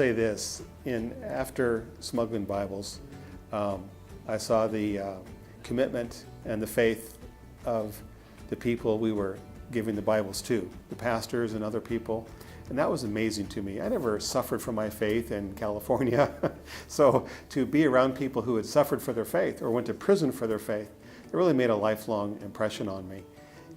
say this, after smuggling Bibles, I saw the commitment and the faith of the people we were giving the Bibles to, the pastors and other people, and that was amazing to me. I never suffered for my faith in California, so to be around people who had suffered for their faith or went to prison for their faith, it really made a lifelong impression on me.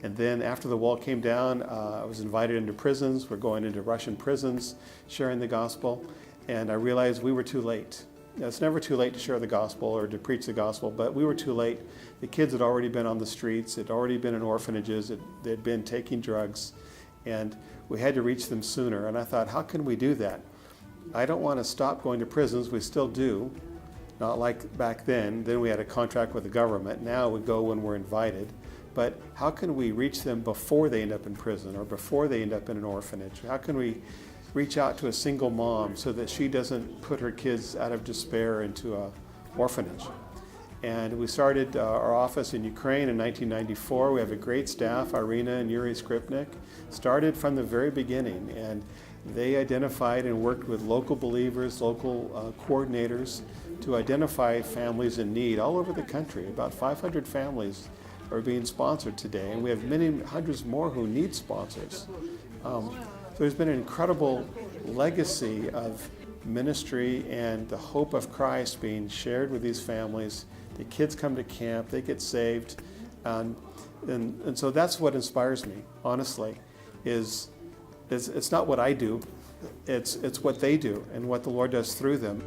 And then after the wall came down, I was invited into prisons. We're going into Russian prisons, sharing the gospel, and I realized we were too late. It's never too late to share the gospel or to preach the gospel, but we were too late. The kids had already been on the streets, had already been in orphanages, they'd been taking drugs, and we had to reach them sooner. And I thought, how can we do that? I don't want to stop going to prisons. We still do, not like back then. Then we had a contract with the government. Now we go when we're invited. But how can we reach them before they end up in prison or before they end up in an orphanage? How can we reach out to a single mom so that she doesn't put her kids out of despair into an orphanage? And we started our office in Ukraine in 1994. We have a great staff, Irina and Yuri Skripnik. Started from the very beginning, and they identified and worked with local believers, local coordinators to identify families in need all over the country. About 500 families are being sponsored today, and we have many hundreds more who need sponsors. So there's been an incredible legacy of ministry and the hope of Christ being shared with these families. The kids come to camp, they get saved, and so that's what inspires me, honestly, is it's not what I do, it's what they do and what the Lord does through them.